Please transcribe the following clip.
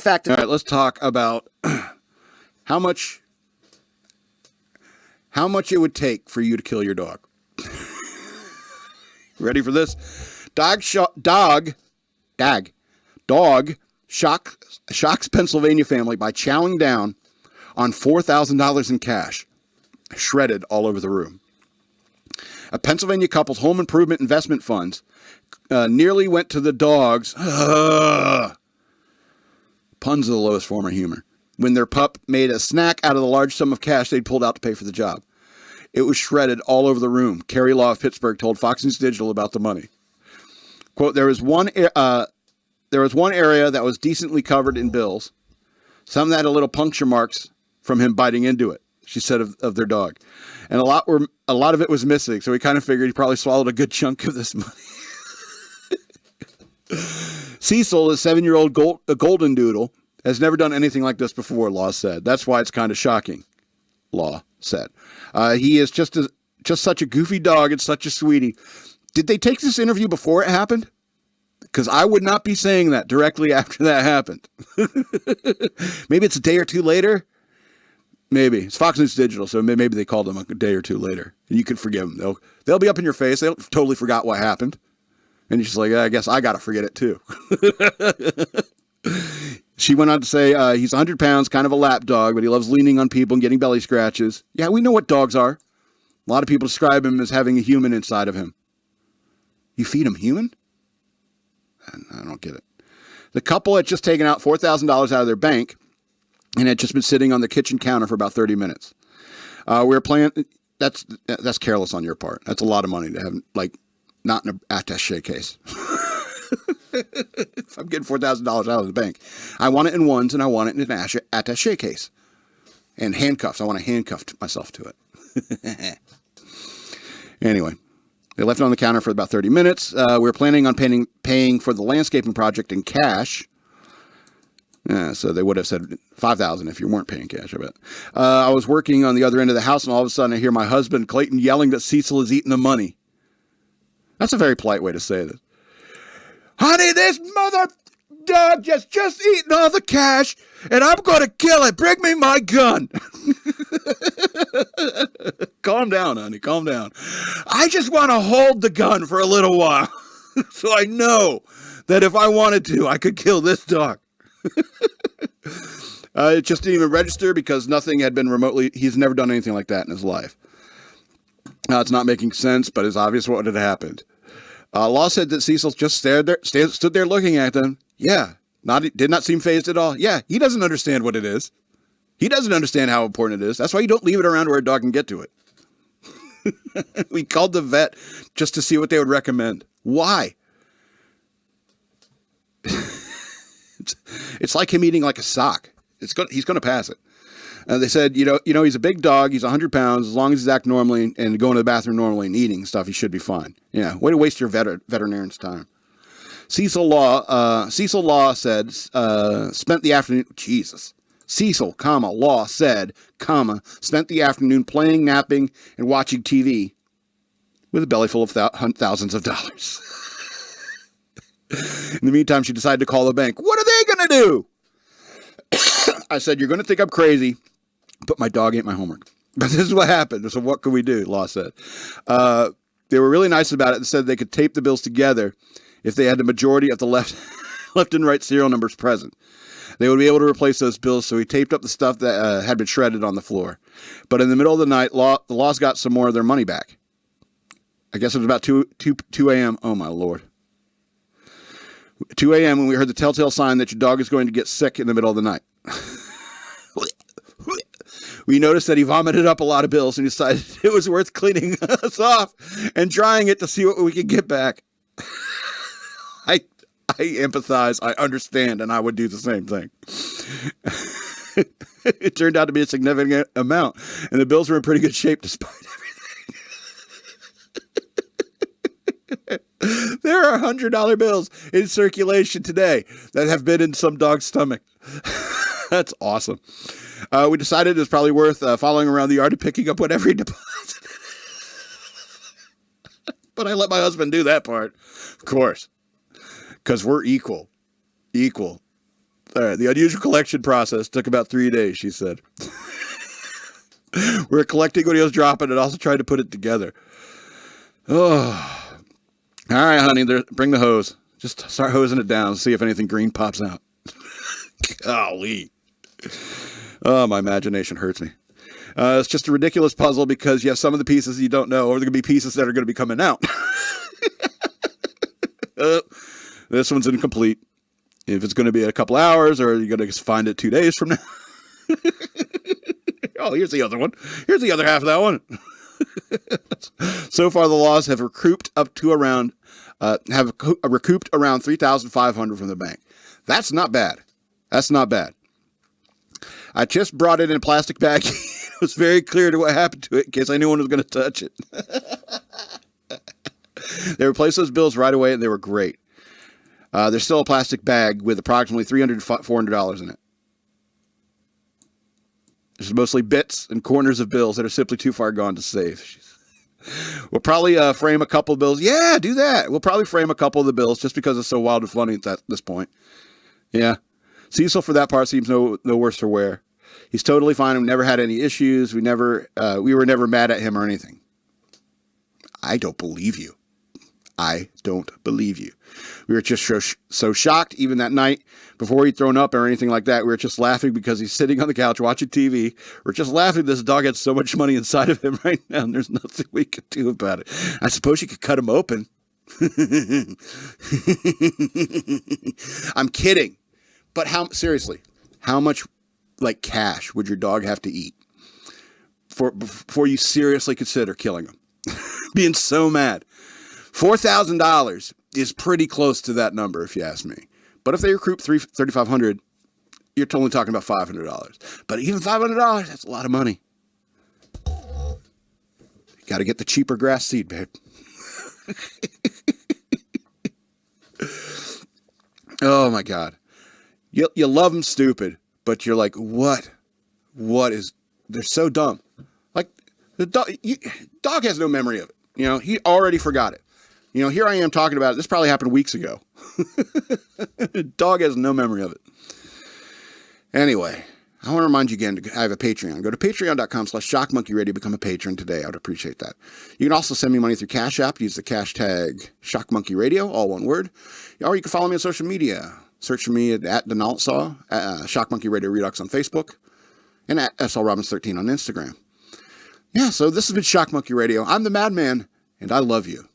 fact. All right, let's talk about how much it would take for you to kill your dog. Ready for this? Dog shocks Pennsylvania family by chowing down on $4,000 in cash, shredded all over the room. A Pennsylvania couple's home improvement investment funds nearly went to the dogs. Puns are the lowest form of humor. When their pup made a snack out of the large sum of cash they'd pulled out to pay for the job. It was shredded all over the room. Carrie Law of Pittsburgh told Fox News Digital about the money. Quote, there was one area that was decently covered in bills. Some that had a little puncture marks from him biting into it, she said of their dog. And a lot of it was missing, so we kind of figured he probably swallowed a good chunk of this money. Cecil, a 7-year-old golden doodle, has never done anything like this before, Law said. That's why it's kind of shocking, Law said. He is just such a goofy dog and such a sweetie. Did they take this interview before it happened? Because I would not be saying that directly after that happened. Maybe it's a day or two later. Maybe. It's Fox News Digital, so maybe they called them a day or two later. And you can forgive them. They'll be up in your face. They totally forgot what happened. And you're just like, I guess I got to forget it too. She went on to say he's 100 pounds, kind of a lap dog, but he loves leaning on people and getting belly scratches. Yeah, we know what dogs are. A lot of people describe him as having a human inside of him. You feed him human? I don't get it. The couple had just taken out $4,000 out of their bank and had just been sitting on the kitchen counter for about 30 minutes. We were playing. That's careless on your part. That's a lot of money to have, like, not in an attaché case. If I'm getting $4,000 out of the bank, I want it in ones and I want it in an attaché case. And handcuffs. I want to handcuff myself to it. Anyway, they left it on the counter for about 30 minutes. We were planning on paying for the landscaping project in cash. So they would have said $5,000 if you weren't paying cash, I bet. I was working on the other end of the house, and all of a sudden I hear my husband, Clayton, yelling that Cecil is eating the money. That's a very polite way to say this. Honey, this mother dog just eating all the cash, and I'm going to kill it. Bring me my gun. Calm down, honey. Calm down. I just want to hold the gun for a little while so I know that if I wanted to, I could kill this dog. It just didn't even register because nothing had been remotely. He's never done anything like that in his life. It's not making sense, but it's obvious what had happened. Law said that Cecil just stood there looking at them. Yeah, did not seem fazed at all. Yeah, he doesn't understand what it is. He doesn't understand how important it is. That's why you don't leave it around where a dog can get to it. We called the vet just to see what they would recommend. Why? It's like him eating like a sock. He's going to pass it. They said, you know, he's a big dog. He's 100 pounds. As long as he's acting normally and going to the bathroom normally and eating stuff, he should be fine. Yeah, way to waste your veterinarian's time. Cecil Law said, spent the afternoon. Jesus. Cecil, Law said, spent the afternoon playing, napping, and watching TV with a belly full of thousands of dollars. In the meantime, she decided to call the bank. What are they going to do? I said, you're going to think I'm crazy, but my dog ate my homework. But this is what happened. So what could we do? Law said. They were really nice about it and said they could tape the bills together if they had the majority of the left and right serial numbers present. They would be able to replace those bills, so he taped up the stuff that had been shredded on the floor. But in the middle of the night, the Laws got some more of their money back. I guess it was about 2 a.m. Oh, my Lord. 2 a.m. when we heard the telltale sign that your dog is going to get sick in the middle of the night. We noticed that he vomited up a lot of bills and decided it was worth cleaning us off and drying it to see what we could get back. I empathize, I understand, and I would do the same thing. It turned out to be a significant amount, and the bills were in pretty good shape despite everything. There are $100 bills in circulation today that have been in some dog's stomach. That's awesome. We decided it was probably worth following around the yard and picking up whatever he deposited. But I let my husband do that part, of course, because we're equal. All right. The unusual collection process took about 3 days, she said. We were collecting what he was dropping and also trying to put it together. Oh. All right, honey. Bring the hose. Just start hosing it down and see if anything green pops out. Golly. Oh, my imagination hurts me. It's just a ridiculous puzzle because you have some of the pieces you don't know, or there are going to be pieces that are going to be coming out. This one's incomplete. If it's going to be a couple hours, or you're going to find it 2 days from now. Oh, here's the other one. Here's the other half of that one. So far, the laws have recouped around $3,500 from the bank. That's not bad. That's not bad. I just brought it in a plastic bag. It was very clear to what happened to it in case anyone was going to touch it. They replaced those bills right away, and they were great. There's still a plastic bag with approximately $300 to $400 in it. There's mostly bits and corners of bills that are simply too far gone to save. We'll probably frame a couple of bills. Yeah, do that. We'll probably frame a couple of the bills just because it's so wild and funny at this point. Yeah. Cecil, for that part, seems no worse for wear. He's totally fine. We've never had any issues. We were never mad at him or anything. I don't believe you. I don't believe you. We were just so shocked even that night before he'd thrown up or anything like that. We were just laughing because he's sitting on the couch watching TV. We're just laughing. This dog had so much money inside of him right now, and there's nothing we could do about it. I suppose you could cut him open. I'm kidding. But seriously, how much like cash would your dog have to eat before you seriously consider killing him? Being so mad. $4,000 is pretty close to that number, if you ask me. But if they recruit $3,500, you're only talking about $500. But even $500, that's a lot of money. You got to get the cheaper grass seed, babe. Oh my God. You love them stupid, but you're like, what? What is? They're so dumb. Like the dog has no memory of it. You know, he already forgot it. You know, here I am talking about it. This probably happened weeks ago. Dog has no memory of it. Anyway, I want to remind you again, I have a Patreon. Go to patreon.com/shockmonkeyradio. Become a patron today. I would appreciate that. You can also send me money through Cash App. Use the hashtag ShockMonkeyRadio, all one word. Or you can follow me on social media. Search for me at Denaltsaw, Shock Monkey Radio Redux on Facebook, and at SLRobbins13 on Instagram. Yeah, so this has been Shock Monkey Radio. I'm the Madman, and I love you.